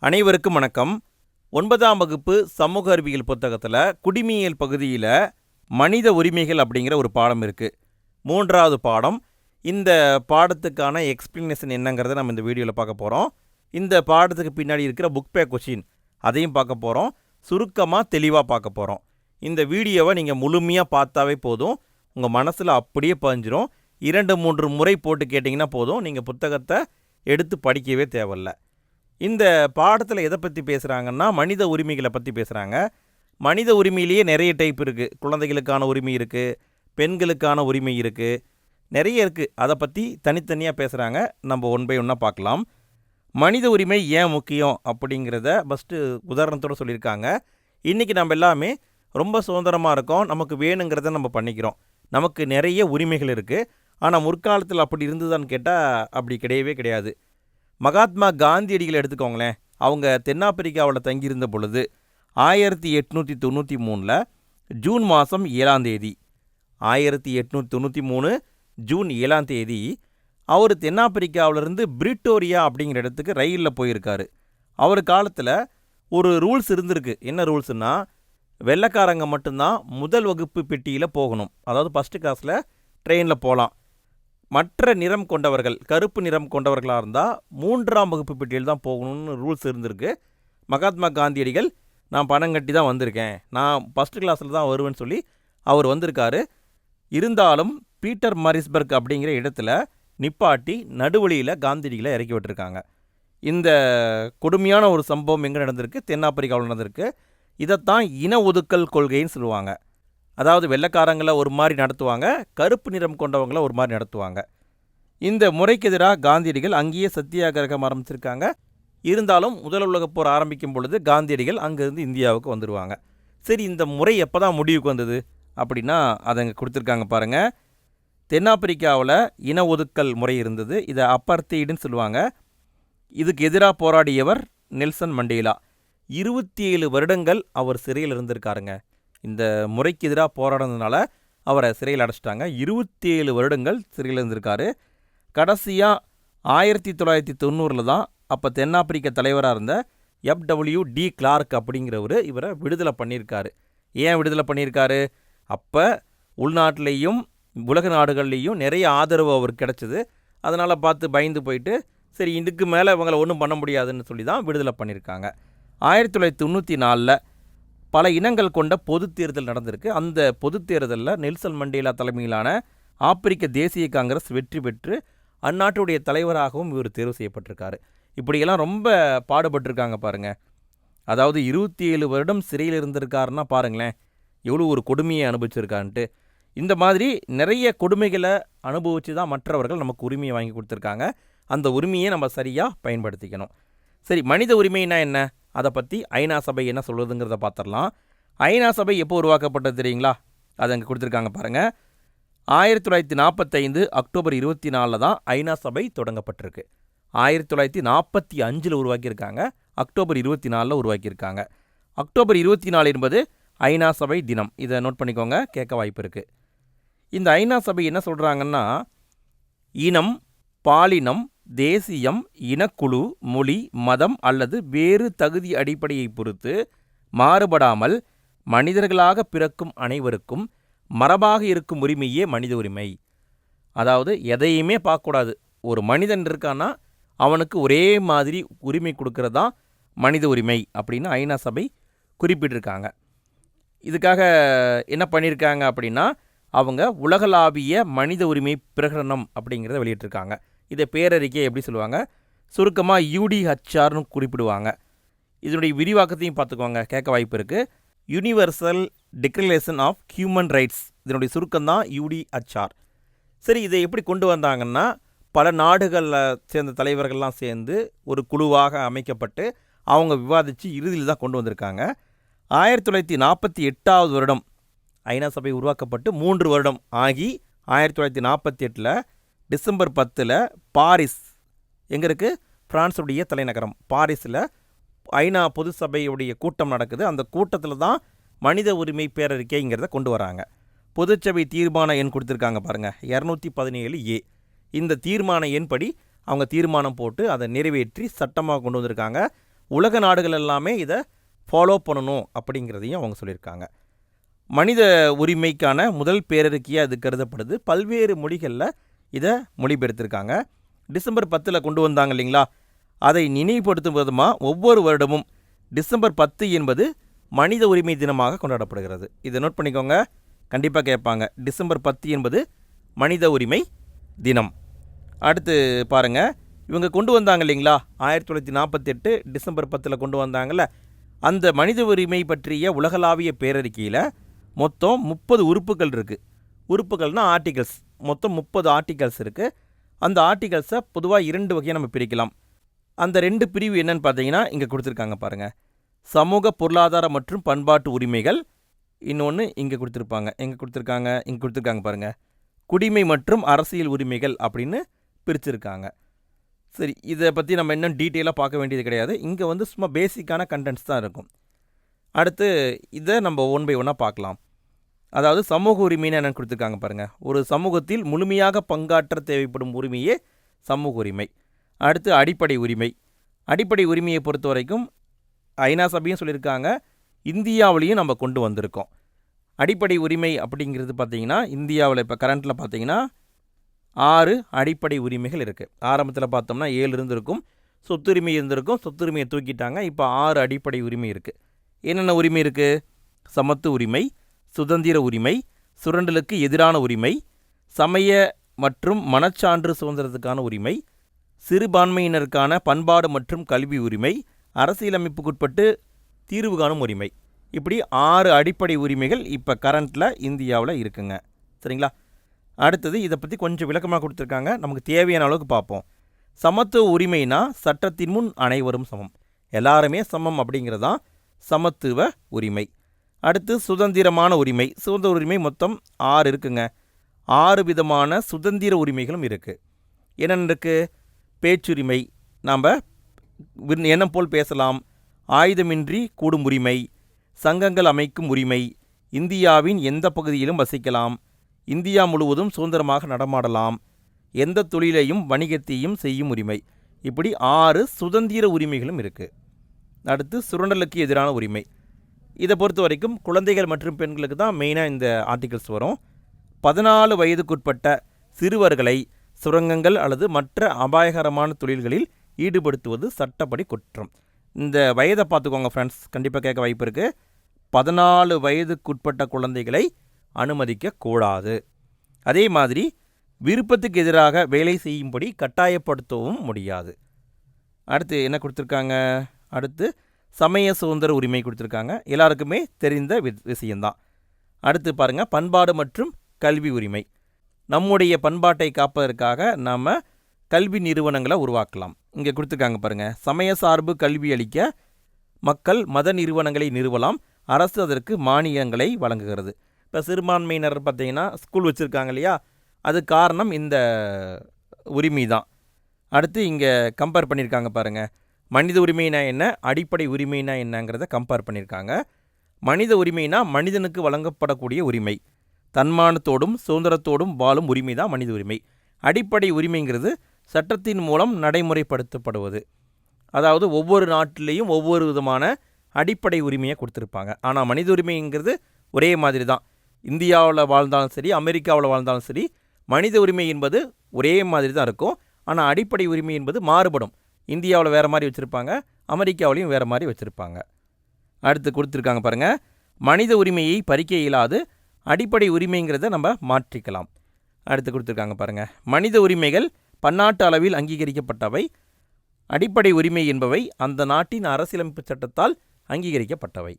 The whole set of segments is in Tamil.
அனைவருக்கும் வணக்கம். 9ஆம் வகுப்பு சமூக அறிவியல் புத்தகத்தில் குடிமியல் பகுதியில் மனித உரிமைகள் அப்படிங்கிற ஒரு பாடம் இருக்குது. 3வது பாடம். இந்த பாடத்துக்கான எக்ஸ்பிளனேஷன் என்னங்கிறத நம்ம இந்த வீடியோவில் பார்க்க போகிறோம். இந்த பாடத்துக்கு பின்னாடி இருக்கிற புக் பேக் கொஷின் அதையும் பார்க்க போகிறோம். சுருக்கமாக தெளிவாக பார்க்க போகிறோம். இந்த வீடியோவை நீங்கள் முழுமையாக பார்த்தாவே போதும், உங்கள் மனசில் அப்படியே பதிஞ்சிரும். 2-3 முறை போட்டு கேட்டிங்கன்னா போதும், நீங்கள் புத்தகத்தை எடுத்து படிக்கவே தேவையில்லை. இந்த பாடத்தில் எதை பற்றி பேசுகிறாங்கன்னா மனித உரிமைகளை பற்றி பேசுகிறாங்க. மனித உரிமையிலேயே நிறைய டைப் இருக்குது. குழந்தைகளுக்கான உரிமை இருக்குது, பெண்களுக்கான உரிமை இருக்குது, நிறைய இருக்குது. அதை பற்றி தனித்தனியாக பேசுகிறாங்க. நம்ம ஒன் பை ஒன்னாக பார்க்கலாம். மனித உரிமை ஏன் முக்கியம் அப்படிங்கிறத ஃபஸ்ட்டு உதாரணத்தோடு சொல்லியிருக்காங்க. இன்றைக்கி நம்ம எல்லாமே ரொம்ப சுதந்திரமாக இருக்கோம், நமக்கு வேணுங்கிறத நம்ம பண்ணிக்கிறோம், நமக்கு நிறைய உரிமைகள் இருக்குது. ஆனால் முற்காலத்தில் அப்படி இருந்ததான்னு கேட்டால் அப்படி கிடையவே கிடையாது. மகாத்மா காந்தியடிகளை எடுத்துக்கோங்களேன். அவங்க தென்னாப்பிரிக்காவில் தங்கியிருந்த பொழுது 1893 ஜூன் மாதம் 7ஆம் தேதி 1893 ஜூன் 7ஆம் தேதி அவர் தென்னாப்பிரிக்காவிலிருந்து பிரிட்டோரியா அப்படிங்கிற இடத்துக்கு ரயிலில் போயிருக்காரு. அவர் காலத்தில் ஒரு ரூல்ஸ் இருந்திருக்கு. என்ன ரூல்ஸ்னால், வெள்ளைக்காரங்க மட்டும்தான் முதல் வகுப்பு பெட்டியில் போகணும். அதாவது ஃபஸ்ட்டு கிளாஸில் ட்ரெயினில் போகலாம். மற்ற நிறம் கொண்டவர்கள், கருப்பு நிறம் கொண்டவர்களாக இருந்தால் 3ஆம் வகுப்பு பெட்டியில் தான் போகணும்னு ரூல்ஸ் இருந்திருக்கு. மகாத்மா காந்தியடிகள், நான் பணம் கட்டி தான் வந்திருக்கேன், நான் ஃபஸ்ட்டு கிளாஸில் தான் வருவேன்னு சொல்லி அவர் வந்திருக்காரு. இருந்தாலும் பீட்டர் மாரிஸ்பர்க் அப்படிங்கிற இடத்துல நிப்பாட்டி நடுவழியில் காந்தியடிகளை இறக்கி விட்டுருக்காங்க. இந்த கொடுமையான ஒரு சம்பவம் எங்கே நடந்திருக்கு? தென்னாப்பிரிக்காவில் நடந்திருக்கு. இதைத்தான் இன ஒதுக்கல் கொள்கைன்னு சொல்லுவாங்க. அதாவது வெள்ளைக்காரங்களை ஒரு மாதிரி நடத்துவாங்க, கருப்பு நிறம் கொண்டவங்களை ஒரு மாதிரி நடத்துவாங்க. இந்த முறைக்கு எதிராக காந்தியடிகள் அங்கேயே சத்தியாகிரகம் ஆரம்பிச்சிருக்காங்க. இருந்தாலும் முதல் உலகப் போர் ஆரம்பிக்கும் பொழுது காந்தியடிகள் அங்கேருந்து இந்தியாவுக்கு வந்துடுவாங்க. சரி, இந்த முறை எப்போ தான் முடிவுக்கு வந்தது அப்படின்னா அதை அங்கே கொடுத்துருக்காங்க பாருங்கள். தென்னாப்பிரிக்காவில் இன ஒதுக்கல் முறை இருந்தது. இதை அப்பர்த்தீடுன்னு சொல்லுவாங்க. இதுக்கு எதிராக போராடியவர் நெல்சன் மண்டேலா. 27 வருடங்கள் அவர் சிறையில் இருந்திருக்காருங்க. இந்த முறைக்கு எதிராக போராடுறதுனால அவரை சிறையில் அடைச்சிட்டாங்க. 27 வருடங்கள் சிறையில் இருந்திருக்காரு. கடைசியாக 1990 தான் அப்போ தென்னாப்பிரிக்க தலைவராக இருந்த FWD கிளார்க் அப்படிங்கிறவர் இவரை விடுதலை பண்ணியிருக்காரு. ஏன் விடுதலை பண்ணியிருக்காரு? அப்போ உள்நாட்டிலையும் உலக நாடுகள்லேயும் நிறைய ஆதரவு அவருக்கு கிடச்சிது. அதனால் பார்த்து பயந்து போயிட்டு, சரி இதுக்கு மேலே இவங்களை ஒன்றும் பண்ண முடியாதுன்னு சொல்லி தான் விடுதலை பண்ணியிருக்காங்க. 1994 பல இனங்கள் கொண்ட பொது தேர்தல் நடந்திருக்கு. அந்த பொது தேர்தலில் நெல்சன் மண்டேலா தலைமையிலான ஆப்பிரிக்க தேசிய காங்கிரஸ் வெற்றி பெற்று அந்நாட்டுடைய தலைவராகவும் இவர் தேர்வு செய்யப்பட்டிருக்காரு. இப்படியெல்லாம் ரொம்ப பாடுபட்டிருக்காங்க பாருங்கள். அதாவது 27 வருடம் சிறையில் இருந்திருக்காருன்னா பாருங்களேன், எவ்வளோ ஒரு கொடுமையை அனுபவிச்சிருக்கான்ட்டு. இந்த மாதிரி நிறைய கொடுமைகளை அனுபவித்து தான் மற்றவர்கள் நமக்கு உரிமையை வாங்கி கொடுத்துருக்காங்க. அந்த உரிமையை நம்ம சரியாக பயன்படுத்திக்கணும். சரி, மனித உரிமைனா என்ன, அதை பற்றி ஐநா சபை என்ன சொல்லுதுங்கிறத பார்த்துடலாம். ஐநா சபை எப்போ உருவாக்கப்பட்டது தெரியுங்களா? அதை அங்கே கொடுத்துருக்காங்க பாருங்கள். 1945 அக்டோபர் 24 தான் ஐநா சபை தொடங்கப்பட்டிருக்கு. 1945 உருவாக்கியிருக்காங்க. அக்டோபர் 24 உருவாக்கியிருக்காங்க. அக்டோபர் 24 என்பது ஐநா சபை தினம். இதை நோட் பண்ணிக்கோங்க, கேட்க வாய்ப்பு இருக்குது. இந்த ஐநா சபை என்ன சொல்கிறாங்கன்னா, இனம், பாலினம், தேசியம், இனக்குழு, மொழி, மதம் அல்லது வேறு தகுதி அடிப்படையை பொறுத்து மாறுபடாமல் மனிதர்களாக பிறக்கும் அனைவருக்கும் மரபாக இருக்கும் உரிமையே மனித உரிமை. அதாவது எதையுமே பார்க்கக்கூடாது. ஒரு மனிதன் இருக்கான்னா அவனுக்கு ஒரே மாதிரி உரிமை கொடுக்கறது தான் மனித உரிமை அப்படின்னு ஐநா சபை குறிப்பிட்டிருக்காங்க. இதுக்காக என்ன பண்ணியிருக்காங்க அப்படின்னா, அவங்க உலகளாவிய மனித உரிமை பிரகடனம் அப்படிங்கிறத வெளியிட்டிருக்காங்க. இதை பேரறிக்கை எப்படி சொல்லுவாங்க, சுருக்கமாக UDHRன்னு குறிப்பிடுவாங்க. இதனுடைய விரிவாக்கத்தையும் பார்த்துக்கோங்க, கேட்க வாய்ப்பு இருக்குது. Universal declaration of human rights, இதனுடைய சுருக்கம் தான் UDHR. சரி, இதை எப்படி கொண்டு வந்தாங்கன்னா, பல நாடுகளில் சேர்ந்த தலைவர்கள்லாம் சேர்ந்து ஒரு குழுவாக அமைக்கப்பட்டு அவங்க விவாதித்து இறுதியில் தான் கொண்டு வந்திருக்காங்க. 1948 வருடம் ஐநா சபை உருவாக்கப்பட்டு 3 வருடம் ஆகி 1948 டிசம்பர் 10 பாரிஸ், எங்கே இருக்குது, பிரான்ஸுடைய தலைநகரம் பாரிஸில் ஐநா பொது சபையுடைய கூட்டம் நடக்குது. அந்த கூட்டத்தில் தான் மனித உரிமை பேரறிக்கைங்கிறத கொண்டு வராங்க. பொதுச்சபை தீர்மான எண் கொடுத்துருக்காங்க பாருங்கள், 217A. இந்த தீர்மான எண் படி அவங்க தீர்மானம் போட்டு அதை நிறைவேற்றி சட்டமாக கொண்டு வந்திருக்காங்க. உலக நாடுகள் எல்லாமே இதை ஃபாலோ பண்ணணும் அப்படிங்கிறதையும் அவங்க சொல்லியிருக்காங்க. மனித உரிமைக்கான முதல் பேரறிக்கையாக அது கருதப்படுது. பல்வேறு மொழிகளில் இதை மொழிபெயர்த்திருக்காங்க. டிசம்பர் 10 கொண்டு வந்தாங்க இல்லைங்களா, அதை நினைவுபடுத்தும் விதமாக ஒவ்வொரு வருடமும் டிசம்பர் 10 என்பது மனித உரிமை தினமாக கொண்டாடப்படுகிறது. இதை நோட் பண்ணிக்கோங்க, கண்டிப்பாக கேட்பாங்க. டிசம்பர் 10 என்பது மனித உரிமை தினம். அடுத்து பாருங்கள், இவங்க கொண்டு வந்தாங்க இல்லைங்களா, 1948 டிசம்பர் 10 கொண்டு வந்தாங்கல்ல, அந்த மனித உரிமை பற்றிய உலகளாவிய பேரறிக்கையில் மொத்தம் 30 உறுப்புகள் இருக்குது. உறுப்புகள்னால் ஆர்டிகல்ஸ், மொத்தம் 30 ஆர்டிகல்ஸ் இருக்குது. அந்த ஆர்டிகல்ஸை பொதுவாக 2 வகையாக நம்ம பிரிக்கலாம். அந்த 2 பிரிவு என்னன்னு பார்த்தீங்கன்னா இங்கே கொடுத்துருக்காங்க பாருங்கள். சமூக பொருளாதார மற்றும் பண்பாட்டு உரிமைகள். இன்னொன்று இங்கே கொடுத்துருப்பாங்க, இங்கே கொடுத்துருக்காங்க பாருங்கள், குடிமை மற்றும் அரசியல் உரிமைகள் அப்படின்னு பிரிச்சுருக்காங்க. சரி, இதை பற்றி நம்ம இன்னும் டீட்டெயிலாக பார்க்க வேண்டியது கிடையாது. இங்கே சும்மா பேசிக்கான கண்டென்ட்ஸ் தான் இருக்கும். அடுத்து இதை நம்ம ஒன் பை ஒன்னாக பார்க்கலாம். அதாவது சமூக உரிமைன்னு என்னென்னு கொடுத்துருக்காங்க பாருங்கள். ஒரு சமூகத்தில் முழுமையாக பங்காற்ற தேவைப்படும் உரிமையே சமூக உரிமை. அடுத்து அடிப்படை உரிமை. அடிப்படை உரிமையை பொறுத்த வரைக்கும் ஐநா சபையும் சொல்லியிருக்காங்க, இந்தியாவிலையும் நம்ம கொண்டு வந்திருக்கோம். அடிப்படை உரிமை அப்படிங்கிறது பார்த்திங்கன்னா இந்தியாவில் இப்போ கரண்ட்டில் பார்த்திங்கன்னா 6 அடிப்படை உரிமைகள் இருக்குது. ஆரம்பத்தில் பார்த்தோம்னா 7 இருந்திருக்கும், சொத்துரிமை இருந்திருக்கும், சொத்துரிமையை தூக்கிட்டாங்க. இப்போ 6 அடிப்படை உரிமை இருக்குது. என்னென்ன உரிமை இருக்குது? சமத்து உரிமை, சுதந்திர உரிமை, சுரண்டலுக்கு எதிரான உரிமை, சமய மற்றும் மனச்சான்று சுதந்திரத்துக்கான உரிமை, சிறுபான்மையினருக்கான பண்பாடு மற்றும் கல்வி உரிமை, அரசியலமைப்புக்குட்பட்டு தீர்வு காணும் உரிமை. இப்படி 6 அடிப்படை உரிமைகள் இப்போ கரண்ட்டில் இந்தியாவில் இருக்குங்க. சரிங்களா? அடுத்தது இதை பற்றி கொஞ்சம் விளக்கமாக கொடுத்துருக்காங்க, நமக்கு தேவையான அளவுக்கு பார்ப்போம். சமத்துவ உரிமைனா சட்டத்தின் முன் அனைவரும் சமம், எல்லாருமே சமம் அப்படிங்கிறது தான் சமத்துவ உரிமை. அடுத்து சுதந்திரமான உரிமை. சுதந்திர உரிமை மொத்தம் 6 இருக்குங்க. 6 விதமான சுதந்திர உரிமைகளும் இருக்குது. என்னென்ன இருக்குது? பேச்சுரிமை, நாம் எண்ணம் போல் பேசலாம். ஆயுதமின்றி கூடும் உரிமை, சங்கங்கள் அமைக்கும் உரிமை, இந்தியாவின் எந்த பகுதியிலும் வசிக்கலாம், இந்தியா முழுவதும் சுதந்திரமாக நடமாடலாம், எந்த தொழிலையும் வணிகத்தையும் செய்யும் உரிமை. இப்படி 6 சுதந்திர உரிமைகளும் இருக்குது. அடுத்து சுரண்டலுக்கு எதிரான உரிமை. இதை பொறுத்த வரைக்கும் குழந்தைகள் மற்றும் பெண்களுக்கு தான் மெயினாக இந்த ஆர்டிகல்ஸ் வரும். 14 வயதுக்குட்பட்ட சிறுவர்களை சுரங்கங்கள் அல்லது மற்ற அபாயகரமான தொழில்களில் ஈடுபடுத்துவது சட்டப்படி குற்றம். இந்த வயதை பார்த்துக்கோங்க ஃப்ரெண்ட்ஸ், கண்டிப்பாக கேட்க வாய்ப்பு இருக்குது. 14 வயதுக்குட்பட்ட குழந்தைகளை அனுமதிக்கக்கூடாது. அதே மாதிரி விருப்பத்துக்கு எதிராக வேலை செய்யும்படி கட்டாயப்படுத்தவும் முடியாது. அடுத்து என்ன கொடுத்துருக்காங்க? அடுத்து சமய சுதந்திர உரிமை கொடுத்துருக்காங்க, எல்லாருக்குமே தெரிந்த விஷயந்தான். அடுத்து பாருங்கள், பண்பாடு மற்றும் கல்வி உரிமை. நம்முடைய பண்பாட்டை காப்பதற்காக நாம் கல்வி நிறுவனங்களை உருவாக்கலாம். இங்கே கொடுத்துருக்காங்க பாருங்கள், சமய சார்பு கல்வி அளிக்க மக்கள் மத நிறுவனங்களை நிறுவலாம், அரசு அதற்கு மானியங்களை வழங்குகிறது. இப்போ சிறுபான்மையினர் பார்த்திங்கன்னா ஸ்கூல் வச்சுருக்காங்க இல்லையா, அது காரணம் இந்த உரிமை தான். அடுத்து இங்கே கம்பேர் பண்ணியிருக்காங்க பாருங்கள், மனித உரிமைனா என்ன, அடிப்படை உரிமைனா என்னங்கிறத கம்பேர் பண்ணியிருக்காங்க. மனித உரிமைனா மனிதனுக்கு வழங்கப்படக்கூடிய உரிமை, தன்மானத்தோடும் சுதந்திரத்தோடும் வாழும் உரிமை தான் மனித உரிமை. அடிப்படை உரிமைங்கிறது சட்டத்தின் மூலம் நடைமுறைப்படுத்தப்படுவது. அதாவது ஒவ்வொரு நாட்டிலையும் ஒவ்வொரு விதமான அடிப்படை உரிமையை கொடுத்துருப்பாங்க. ஆனால் மனித உரிமைங்கிறது ஒரே மாதிரி தான். இந்தியாவில் வாழ்ந்தாலும் சரி, அமெரிக்காவில் வாழ்ந்தாலும் சரி, மனித உரிமை என்பது ஒரே மாதிரி தான் இருக்கும். ஆனால் அடிப்படை உரிமை என்பது மாறுபடும். இந்தியாவில் வேறு மாதிரி வச்சுருப்பாங்க, அமெரிக்காவிலையும் வேறு மாதிரி வச்சுருப்பாங்க. அடுத்து கொடுத்துருக்காங்க பாருங்கள், மனித உரிமையை பறிக்க இயலாது, அடிப்படை உரிமைங்கிறத நம்ம மாற்றிக்கலாம். அடுத்து கொடுத்துருக்காங்க பாருங்கள், மனித உரிமைகள் பன்னாட்டு அளவில் அங்கீகரிக்கப்பட்டவை, அடிப்படை உரிமை என்பவை அந்த நாட்டின் அரசியலமைப்பு சட்டத்தால் அங்கீகரிக்கப்பட்டவை.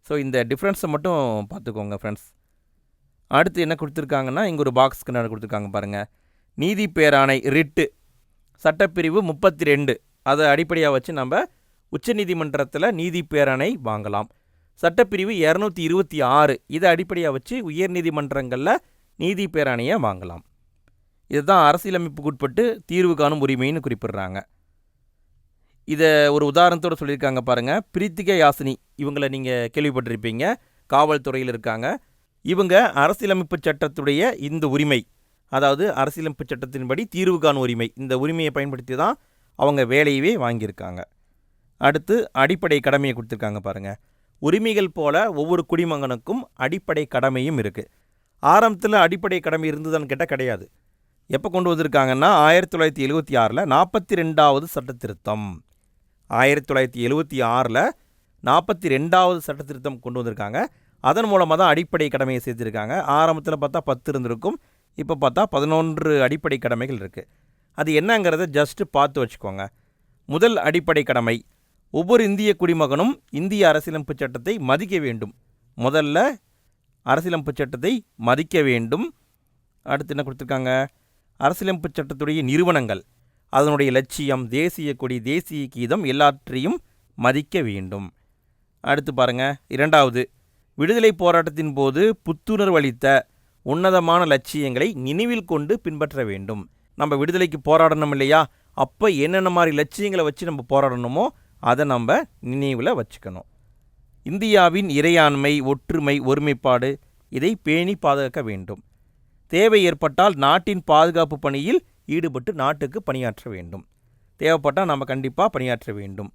ஸோ இந்த டிஃப்ரென்ஸை மட்டும் பார்த்துக்கோங்க ஃப்ரெண்ட்ஸ். அடுத்து என்ன கொடுத்துருக்காங்கன்னா, இங்கே ஒரு பாக்ஸ்க்கு நான் கொடுத்துருக்காங்க பாருங்கள், நீதி பேராணை ரிட்டு சட்டப்பிரிவு 32, அதை அடிப்படையாக வச்சு நம்ம உச்சநீதிமன்றத்தில் நீதி பேராணை வாங்கலாம். சட்டப்பிரிவு 226, இதை அடிப்படையாக வச்சு உயர்நீதிமன்றங்களில் நீதி பேராணையை வாங்கலாம். இதுதான் அரசியலமைப்புக்குட்பட்டு தீர்வு காணும் உரிமைன்னு குறிப்பிடுறாங்க. இதை ஒரு உதாரணத்தோடு சொல்லியிருக்காங்க பாருங்கள், பிரீத்திகா யாசினி, இவங்களை நீங்கள் கேள்விப்பட்டிருப்பீங்க, காவல்துறையில் இருக்காங்க. இவங்க அரசியலமைப்பு சட்டத்துடைய இந்த உரிமை, அதாவது அரசியலமைப்பு சட்டத்தின்படி தீர்வு காணும் உரிமை, இந்த உரிமையை பயன்படுத்தி தான் அவங்க வேலையவே வாங்கியிருக்காங்க. அடுத்து அடிப்படை கடமையை கொடுத்துருக்காங்க பாருங்கள். உரிமைகள் போல ஒவ்வொரு குடிமகனுக்கும் அடிப்படை கடமையும் இருக்குது. ஆரம்பத்தில் அடிப்படை கடமை இருந்ததுன்னு கேட்டால் கிடையாது. எப்போ கொண்டு வந்திருக்காங்கன்னா 1976 42வது சட்ட திருத்தம். 1976 42வது சட்ட திருத்தம் கொண்டு வந்திருக்காங்க. அதன் மூலமாக தான் அடிப்படை கடமையை சேர்த்துருக்காங்க. ஆரம்பத்தில் பார்த்தா 10 இருந்திருக்கும், இப்போ பார்த்தா 11 அடிப்படை கடமைகள் இருக்குது. அது என்னங்கிறத ஜஸ்ட்டு பார்த்து வச்சுக்கோங்க. முதல் அடிப்படை கடமை, ஒவ்வொரு இந்திய குடிமகனும் இந்திய அரசியலமைப்பு சட்டத்தை மதிக்க வேண்டும். முதல்ல அரசியலமைப்பு சட்டத்தை மதிக்க வேண்டும். அடுத்து என்ன கொடுத்துருக்காங்க, அரசியலமைப்பு சட்டத்துடைய நிறுவனங்கள், அதனுடைய லட்சியம், தேசிய கொடி, தேசிய கீதம் எல்லாற்றையும் மதிக்க வேண்டும். அடுத்து பாருங்கள், இரண்டாவது, விடுதலை போராட்டத்தின் போது புத்துணர்வு அளித்த உன்னதமான லட்சியங்களை நினைவில் கொண்டு பின்பற்ற வேண்டும். நம்ம விடுதலைக்கு போராடணும் இல்லையா, அப்போ என்னென்ன மாதிரி லட்சியங்களை வச்சு நம்ம போராடணுமோ அதை நம்ம நினைவில் வச்சுக்கணும். இந்தியாவின் இறையாண்மை, ஒற்றுமை, ஒருமைப்பாடு இதை பேணி பாதுகாக்க வேண்டும். தேவை ஏற்பட்டால் நாட்டின் பாதுகாப்பு பணியில் ஈடுபட்டு நாட்டுக்கு பணியாற்ற வேண்டும். தேவைப்பட்டால் நம்ம கண்டிப்பாக பணியாற்ற வேண்டும்.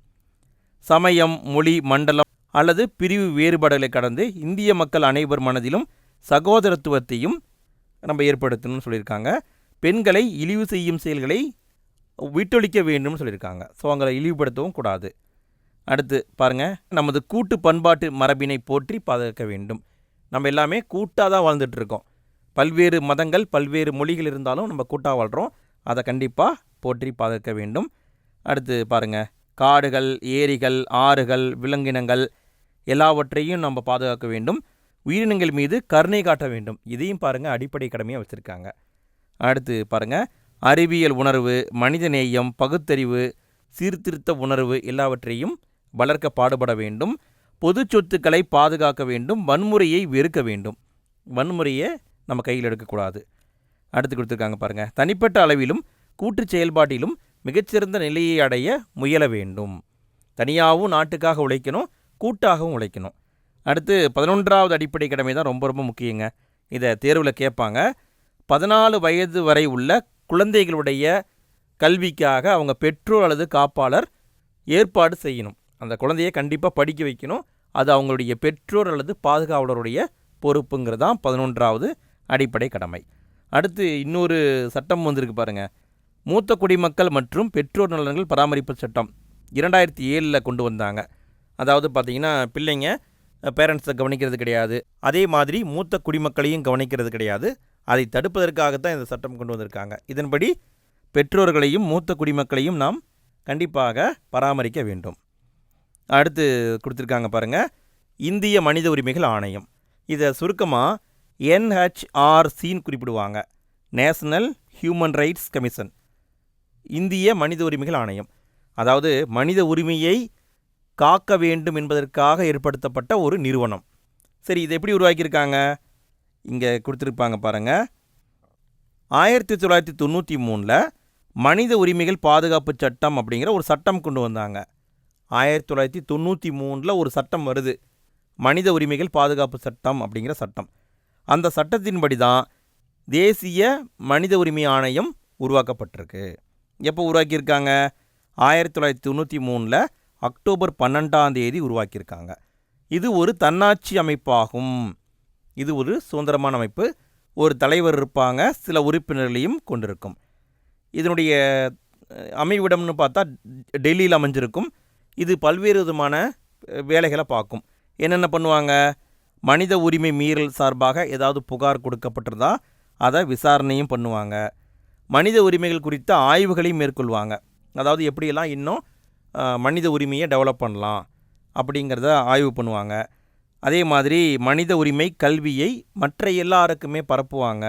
சமயம், மொழி, மண்டலம் அல்லது பிரிவு வேறுபாடுகளை கடந்து இந்திய மக்கள் அனைவர் மனதிலும் சகோதரத்துவத்தையும் நம்ம ஏற்படுத்தணும்னு சொல்லியிருக்காங்க. பெண்களை இழிவு செய்யும் செயல்களை விட்டொழிக்க வேண்டும்னு சொல்லியிருக்காங்க. ஸோ அவங்களை இழிவுபடுத்தவும் கூடாது. அடுத்து பாருங்கள், நமது கூட்டு பண்பாட்டு மரபினை போற்றி பாதுகாக்க வேண்டும். நம்ம எல்லாமே கூட்டாக தான் வாழ்ந்துட்டுருக்கோம். பல்வேறு மதங்கள், பல்வேறு மொழிகள் இருந்தாலும் நம்ம கூட்டாக வாழ்கிறோம். அதை கண்டிப்பாக போற்றி பாதுகாக்க வேண்டும். அடுத்து பாருங்கள், காடுகள், ஏரிகள், ஆறுகள், விலங்கினங்கள் எல்லாவற்றையும் நம்ம பாதுகாக்க வேண்டும். உயிரினங்கள் மீது கருணை காட்ட வேண்டும். இதையும் பாருங்கள், அடிப்படை கடமையாக வச்சுருக்காங்க. அடுத்து பாருங்கள், அறிவியல் உணர்வு, மனிதநேயம், பகுத்தறிவு, சீர்திருத்த உணர்வு எல்லாவற்றையும் வளர்க்க பாடுபட வேண்டும். பொது சொத்துக்களை பாதுகாக்க வேண்டும். வன்முறையை வெறுக்க வேண்டும். வன்முறையை நம்ம கையில் எடுக்கக்கூடாது. அடுத்து கொடுத்துருக்காங்க பாருங்கள், தனிப்பட்ட அளவிலும் கூட்டு செயல்பாட்டிலும் மிகச்சிறந்த நிலையை அடைய முயல வேண்டும். தனியாகவும் நாட்டுக்காக உழைக்கணும், கூட்டாகவும் உழைக்கணும். அடுத்து 11வது அடிப்படை கடமை தான் ரொம்ப ரொம்ப முக்கியங்க. இதை தேர்வில் கேட்பாங்க. 14 வயது வரை உள்ள குழந்தைகளுடைய கல்விக்காக அவங்க பெற்றோர் அல்லது காப்பாளர் ஏற்பாடு செய்யணும். அந்த குழந்தையை கண்டிப்பாக படிக்க வைக்கணும். அது அவங்களுடைய பெற்றோர் அல்லது பாதுகாவலருடைய பொறுப்புங்கிறது தான் 11வது அடிப்படை கடமை. அடுத்து இன்னொரு சட்டம் வந்திருக்கு பாருங்கள், மூத்த குடிமக்கள் மற்றும் பெற்றோர் நலன்கள் பராமரிப்பு சட்டம் 2007 கொண்டு வந்தாங்க. அதாவது பார்த்திங்கன்னா, பிள்ளைங்க பேரண்ட்ஸை கவனிக்கிறது கிடையாது, அதே மாதிரி மூத்த குடிமக்களையும் கவனிக்கிறது கிடையாது. அதை தடுப்பதற்காகத்தான் இந்த சட்டம் கொண்டு வந்திருக்காங்க. இதன்படி பெற்றோர்களையும் மூத்த குடிமக்களையும் நாம் கண்டிப்பாக பராமரிக்க வேண்டும். அடுத்து கொடுத்துருக்காங்க பாருங்கள், இந்திய மனித உரிமைகள் ஆணையம். இதை சுருக்கமாக NHRCன்னு குறிப்பிடுவாங்க. நேஷனல் ஹியூமன் ரைட்ஸ் கமிஷன், இந்திய மனித உரிமைகள் ஆணையம். அதாவது மனித உரிமையை காக்க வேண்டும் என்பதற்காக ஏற்படுத்தப்பட்ட ஒரு நிறுவனம். சரி, இதை எப்படி உருவாக்கியிருக்காங்க, இங்கே கொடுத்துருப்பாங்க பாருங்கள். 1993 மனித உரிமைகள் பாதுகாப்பு சட்டம் அப்படிங்கிற ஒரு சட்டம் கொண்டு வந்தாங்க. 1993 ஒரு சட்டம் வருது, மனித உரிமைகள் பாதுகாப்பு சட்டம் அப்படிங்கிற சட்டம். அந்த சட்டத்தின்படி தான் தேசிய மனித உரிமை ஆணையம் உருவாக்கப்பட்டிருக்கு. எப்போ உருவாக்கியிருக்காங்க, 1993 அக்டோபர் 12 உருவாக்கியிருக்காங்க. இது ஒரு தன்னாட்சி அமைப்பாகும். இது ஒரு சுதந்திரமான அமைப்பு. ஒரு தலைவர் இருப்பாங்க, சில உறுப்பினர்களையும் கொண்டிருக்கும். இதனுடைய அமைவிடம்னு பார்த்தா டெல்லியில் அமைஞ்சிருக்கும். இது பல்வேறு விதமான வேலைகளை பார்க்கும். என்னென்ன பண்ணுவாங்க, மனித உரிமை மீறல் சார்பாக ஏதாவது புகார் கொடுக்கப்பட்டிருந்தா அதை விசாரணையும் பண்ணுவாங்க. மனித உரிமைகள் குறித்த ஆய்வுகளையும் மேற்கொள்வாங்க. அதாவது எப்படியெல்லாம் இன்னும் மனித உரிமையை டெவலப் பண்ணலாம் அப்படிங்கிறத ஆய்வு பண்ணுவாங்க. அதே மாதிரி மனித உரிமை கல்வியை மற்ற எல்லாருக்குமே பரப்புவாங்க.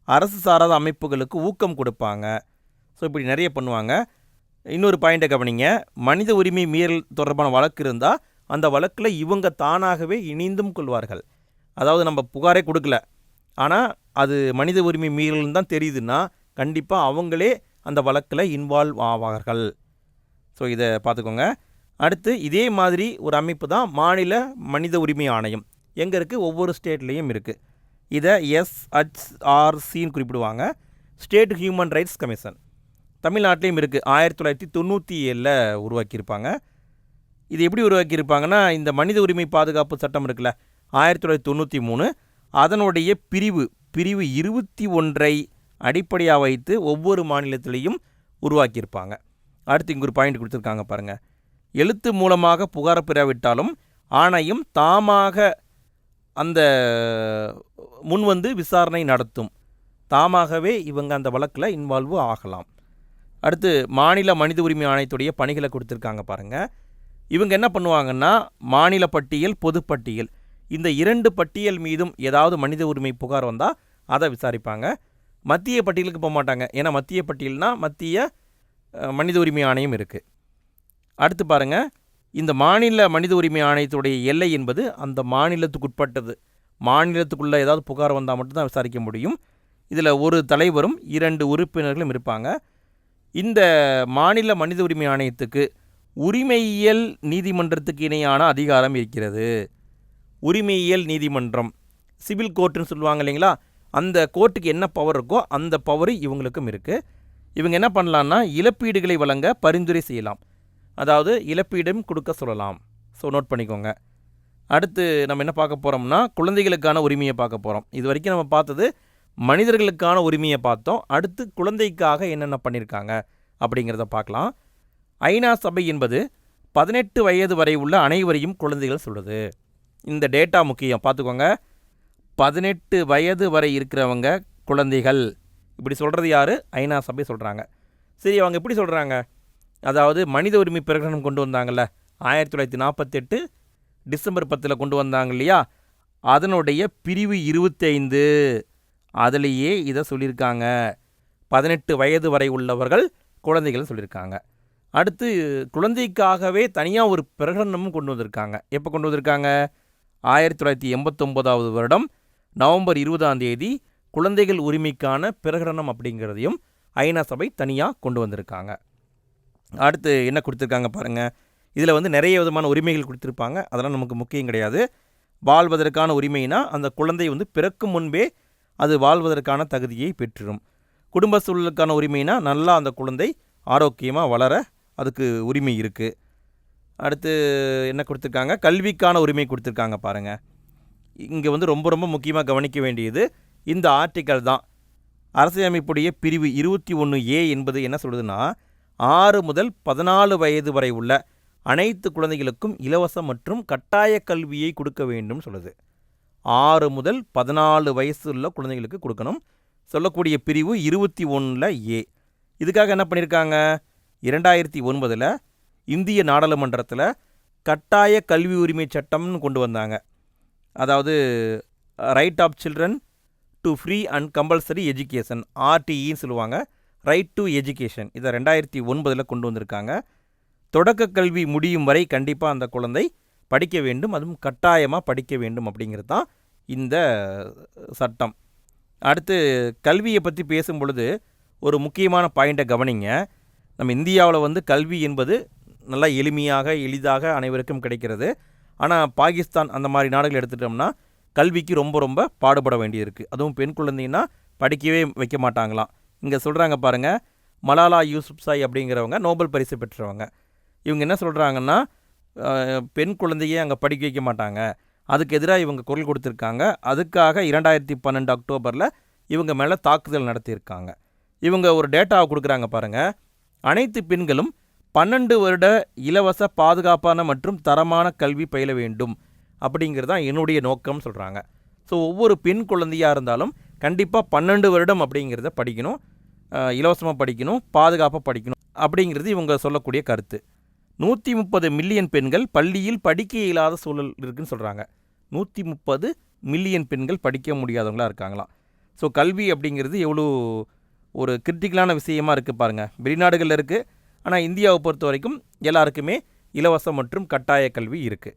அரசு சாராத அமைப்புகளுக்கு ஊக்கம் கொடுப்பாங்க. ஸோ இப்படி நிறைய பண்ணுவாங்க. இன்னொரு பாயிண்ட்டை கவனிங்க, மனித உரிமை மீறல் தொடர்பான வழக்கு இருந்தால் அந்த வழக்கில் இவங்க தானாகவே இணைந்தும் கொள்வார்கள். அதாவது நம்ம புகாரே கொடுக்கல, ஆனால் அது மனித உரிமை மீறல்னு தான் தெரியுதுன்னா கண்டிப்பாக அவங்களே அந்த வழக்கில் இன்வால்வ் ஆவார்கள். ஸோ இதை பார்த்துக்கோங்க. அடுத்து இதே மாதிரி ஒரு அமைப்பு தான் மாநில மனித உரிமை ஆணையம். எங்கே இருக்குது, ஒவ்வொரு ஸ்டேட்லேயும் இருக்குது. இதை SHRCன்னு குறிப்பிடுவாங்க, ஸ்டேட் ஹியூமன் ரைட்ஸ் கமிஷன். தமிழ்நாட்டிலையும் இருக்குது, 1997 உருவாக்கியிருப்பாங்க. இது எப்படி உருவாக்கியிருப்பாங்கன்னா, இந்த மனித உரிமை பாதுகாப்பு சட்டம் இருக்குல்ல 1993, அதனுடைய பிரிவு 21 அடிப்படையாக வைத்து ஒவ்வொரு மாநிலத்திலையும் உருவாக்கியிருப்பாங்க. அடுத்து இங்கே ஒரு பாயிண்ட் கொடுத்துருக்காங்க பாருங்கள். எழுத்து மூலமாக புகார் பெறாவிட்டாலும் ஆணையம் தாமாக அந்த முன்வந்து விசாரணை நடத்தும். தாமாகவே இவங்க அந்த வழக்கில் இன்வால்வ் ஆகலாம். அடுத்து மாநில மனித உரிமை ஆணையத்துடைய பணிகளை கொடுத்துருக்காங்க பாருங்கள். இவங்க என்ன பண்ணுவாங்கன்னா, மாநில பட்டியல், பொதுப்பட்டியல், இந்த 2 பட்டியல் மீதும் ஏதாவது மனித உரிமை புகார் வந்தால் அதை விசாரிப்பாங்க. மத்திய பட்டியலுக்கு போக மாட்டாங்க. ஏன்னா மத்திய பட்டியல்னால் மத்திய மனித உரிமை ஆணையம் இருக்குது. அடுத்து பாருங்கள், இந்த மாநில மனித உரிமை ஆணையத்துடைய எல்லை என்பது அந்த மாநிலத்துக்கு உட்பட்டது. மாநிலத்துக்குள்ளே ஏதாவது புகார் வந்தால் மட்டும்தான் விசாரிக்க முடியும். இதில் ஒரு தலைவரும் 2 உறுப்பினர்களும் இருப்பாங்க. இந்த மாநில மனித உரிமை ஆணையத்துக்கு உரிமையியல் நீதிமன்றத்துக்கு இணையான அதிகாரம் இருக்கிறது. உரிமையியல் நீதிமன்றம், சிவில் கோர்ட்டுன்னு சொல்லுவாங்க இல்லைங்களா, அந்த கோர்ட்டுக்கு என்ன பவர் இருக்கோ அந்த பவர் இவங்களுக்கும் இருக்குது. இவங்க என்ன பண்ணலான்னா, இழப்பீடுகளை வழங்க பரிந்துரை செய்யலாம். அதாவது இழப்பீடும் கொடுக்க சொல்லலாம். ஸோ நோட் பண்ணிக்கோங்க. அடுத்து நம்ம என்ன பார்க்க போகிறோம்னா, குழந்தைகளுக்கான உரிமையை பார்க்க போகிறோம். இது வரைக்கும் நம்ம பார்த்தது மனிதர்களுக்கான உரிமையை பார்த்தோம். அடுத்து குழந்தைக்காக என்னென்ன பண்ணியிருக்காங்க அப்படிங்கிறத பார்க்கலாம். ஐநா சபை என்பது 18 வயது வரை உள்ள அனைவரையும் குழந்தைகள் சொல்லுது. இந்த டேட்டா முக்கியம், பார்த்துக்கோங்க. 18 வயது வரை இருக்கிறவங்க குழந்தைகள், இப்படி சொல்கிறது யார்? ஐநா சபை சொல்கிறாங்க. சரி, அவங்க எப்படி சொல்கிறாங்க? அதாவது மனித உரிமை பிரகடனம் கொண்டு வந்தாங்கள்ல 1948 டிசம்பர் 10 கொண்டு வந்தாங்க இல்லையா, அதனுடைய பிரிவு 25 அதிலேயே இதை சொல்லியிருக்காங்க. 18 வயது வரை உள்ளவர்கள் குழந்தைகள் சொல்லியிருக்காங்க. அடுத்து குழந்தைக்காகவே தனியாக ஒரு பிரகடனமும் கொண்டு வந்திருக்காங்க. எப்போ கொண்டு வந்திருக்காங்க? 1989 வருடம் நவம்பர் 20 குழந்தைகள் உரிமைக்கான பிரகடனம் அப்படிங்கிறதையும் ஐநா சபை தனியாக கொண்டு வந்திருக்காங்க. அடுத்து என்ன கொடுத்துருக்காங்க பாருங்கள். இதில் நிறைய விதமான உரிமைகள் கொடுத்துருப்பாங்க. அதெல்லாம் நமக்கு முக்கியம் கிடையாது. வாழ்வதற்கான உரிமைனா அந்த குழந்தை பிறக்கும் முன்பே அது வாழ்வதற்கான தகுதியை பெற்றிடும். குடும்ப சூழலுக்கான உரிமைனா நல்லா அந்த குழந்தை ஆரோக்கியமாக வளர அதுக்கு உரிமை இருக்குது. அடுத்து என்ன கொடுத்துருக்காங்க? கல்விக்கான உரிமை கொடுத்துருக்காங்க பாருங்கள். இங்கே ரொம்ப ரொம்ப முக்கியமாக கவனிக்க வேண்டியது இந்த ஆர்டிக்கல் தான். அரசியலமைப்புடைய பிரிவு 21A என்பது என்ன சொல்லுதுன்னா, 6 முதல் 14 வயது வரை உள்ள அனைத்து குழந்தைகளுக்கும் இலவச மற்றும் கட்டாய கல்வியை கொடுக்க வேண்டும் சொல்லுது. 6 முதல் 14 வயசு உள்ள குழந்தைகளுக்கு கொடுக்கணும் சொல்லக்கூடிய பிரிவு 21A. இதுக்காக என்ன பண்ணியிருக்காங்க? 2009 இந்திய நாடாளுமன்றத்தில் கட்டாய கல்வி உரிமை சட்டம்னு கொண்டு வந்தாங்க. அதாவது right of children to free and compulsory education, RTEன்னு சொல்லுவாங்க, ரைட் டு எஜுகேஷன். இதை 2009 கொண்டு வந்திருக்காங்க. தொடக்க கல்வி முடியும் வரை கண்டிப்பாக அந்த குழந்தை படிக்க வேண்டும், அதுவும் கட்டாயமாக படிக்க வேண்டும் அப்படிங்கிறது தான் இந்த சட்டம். அடுத்து கல்வியை பற்றி பேசும் பொழுது ஒரு முக்கியமான பாயிண்ட்டை கவனிங்க. நம்ம இந்தியாவில் கல்வி என்பது நல்லா எளிதாக அனைவருக்கும் கிடைக்கிறது. ஆனால் பாகிஸ்தான் அந்த மாதிரி நாடுகள் எடுத்துட்டோம்னா கல்விக்கு ரொம்ப ரொம்ப பாடுபட வேண்டியிருக்கு. அதுவும் பெண் குழந்தைன்னா படிக்கவே வைக்க மாட்டாங்களாம். இங்கே சொல்கிறாங்க பாருங்கள், மலாலா யூசுப்சாய் அப்படிங்கிறவங்க நோபல் பரிசு பெற்றவங்க. இவங்க என்ன சொல்கிறாங்கன்னா, பெண் குழந்தையே அங்கே படிக்க வைக்க மாட்டாங்க, அதுக்கு எதிராக இவங்க குரல் கொடுத்துருக்காங்க. அதுக்காக 2012 அக்டோபரில் இவங்க மேலே தாக்குதல் நடத்தியிருக்காங்க. இவங்க ஒரு டேட்டாவை கொடுக்குறாங்க பாருங்கள். அனைத்து பெண்களும் 12 வருட இலவச பாதுகாப்பான மற்றும் தரமான கல்வி பயில வேண்டும் அப்படிங்கிறது தான் என்னுடைய நோக்கம் சொல்கிறாங்க. ஸோ ஒவ்வொரு பெண் குழந்தையாக இருந்தாலும் கண்டிப்பாக 12 வருடம் அப்படிங்கிறத படிக்கணும், இலவசமாக படிக்கணும், பாதுகாப்பாக படிக்கணும் அப்படிங்கிறது இவங்க சொல்லக்கூடிய கருத்து. 130 மில்லியன் பெண்கள் பள்ளியில் படிக்க இயலாத சூழல் இருக்குதுன்னு சொல்கிறாங்க. 130 மில்லியன் பெண்கள் படிக்க முடியாதவங்களாக இருக்காங்களாம். ஸோ கல்வி அப்படிங்கிறது எவ்வளோ ஒரு கிரிட்டிக்கலான விஷயமா இருக்குது பாருங்கள். வெளிநாடுகளில் இருக்குது, ஆனால் இந்தியாவை பொறுத்த வரைக்கும் எல்லாருக்குமே இலவச மற்றும் கட்டாய கல்வி இருக்குது.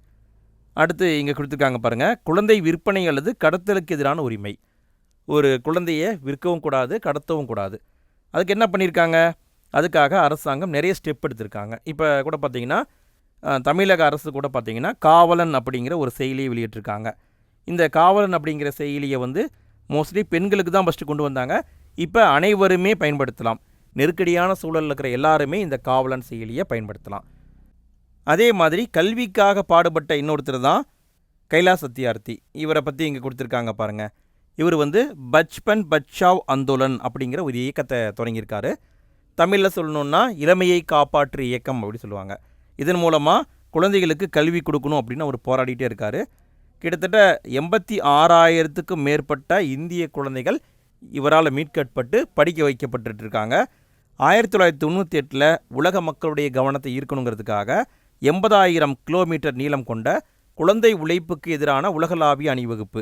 அடுத்து இங்கே கொடுத்துருக்காங்க பாருங்கள், குழந்தை விற்பனை அல்லது கடத்தலுக்கு எதிரான உரிமை. ஒரு குழந்தையை விற்கவும் கூடாது, கடத்தவும் கூடாது. அதுக்கு என்ன பண்ணியிருக்காங்க? அதுக்காக அரசாங்கம் நிறைய ஸ்டெப் எடுத்திருக்காங்க. இப்போ கூட பார்த்திங்கன்னா தமிழக அரசு கூட பார்த்திங்கன்னா காவலன் அப்படிங்கிற ஒரு செயலியை வெளியிட்டிருக்காங்க. இந்த காவலன் அப்படிங்கிற செயலியை மோஸ்ட்லி பெண்களுக்கு தான் ஃபஸ்ட்டு கொண்டு வந்தாங்க. இப்போ அனைவருமே பயன்படுத்தலாம். நெருக்கடியான சூழலில் இருக்கிற எல்லாருமே இந்த காவலன் செயலியை பயன்படுத்தலாம். அதே மாதிரி கல்விக்காக பாடுபட்ட இன்னொருத்தர் தான் கைலாஷ் சத்யார்த்தி. இவரை பற்றி இங்கே கொடுத்துருக்காங்க பாருங்கள். இவர் பச்பன் பச்சாவ் அந்தோலன் அப்படிங்கிற ஒரு இயக்கத்தை தொடங்கியிருக்காரு. தமிழில் சொல்லணுன்னா இளமையை காப்பாற்று இயக்கம் அப்படி சொல்லுவாங்க. இதன் மூலமாக குழந்தைகளுக்கு கல்வி கொடுக்கணும் அப்படின்னு அவர் போராடிட்டே இருக்கார். கிட்டத்தட்ட 86,000க்கும் மேற்பட்ட இந்திய குழந்தைகள் இவரால் மீட்கப்பட்டு படிக்க வைக்கப்பட்டு இருக்காங்க. 1998 உலக மக்களுடைய கவனத்தை ஈர்க்கணுங்கிறதுக்காக 80,000 கிலோமீட்டர் நீளம் கொண்ட குழந்தை உழைப்புக்கு எதிரான உலகளாவிய அணிவகுப்பு,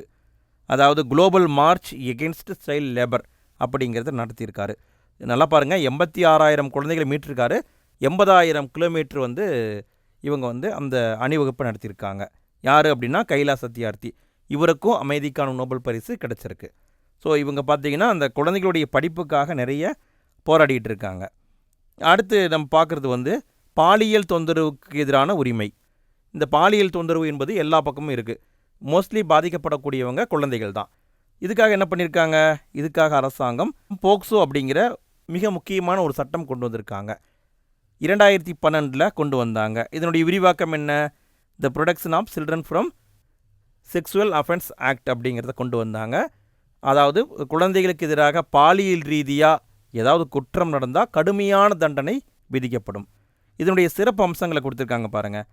அதாவது global March against child labour அப்படிங்கிறத நடத்தியிருக்காரு. நல்லா பாருங்கள், 86,000 குழந்தைகளை மீட்டிருக்காரு. 80,000 கிலோமீட்டர் இவங்க அந்த அணிவகுப்பை நடத்தியிருக்காங்க. யார் அப்படின்னா கைலாஷ் சத்யார்த்தி. இவருக்கும் அமைதிக்கான நோபல் பரிசு கிடச்சிருக்கு. ஸோ இவங்க பார்த்திங்கன்னா அந்த குழந்தைகளுடைய படிப்புக்காக நிறைய போராடிட்டு இருக்காங்க. அடுத்து நம்ம பார்க்குறது பாலியல் தொந்தரவுக்கு எதிரான உரிமை. இந்த பாலியல் தொந்தரவு என்பது எல்லா பக்கமும் இருக்குது. மோஸ்ட்லி பாதிக்கப்படக்கூடியவங்க குழந்தைகள் தான். இதுக்காக என்ன பண்ணியிருக்காங்க? இதுக்காக அரசாங்கம் போக்சோ அப்படிங்கிற மிக முக்கியமான ஒரு சட்டம் கொண்டு வந்திருக்காங்க. 2012 கொண்டு வந்தாங்க. இதனுடைய விரிவாக்கம் என்ன? The protection of children from sexual offence act அப்படிங்கிறத கொண்டு வந்தாங்க. அதாவது குழந்தைகளுக்கு எதிராக பாலியல் ரீதியாக ஏதாவது குற்றம் நடந்தால் கடுமையான தண்டனை விதிக்கப்படும். இதனுடைய சிறப்பு அம்சங்களை கொடுத்துருக்காங்க பாருங்கள்.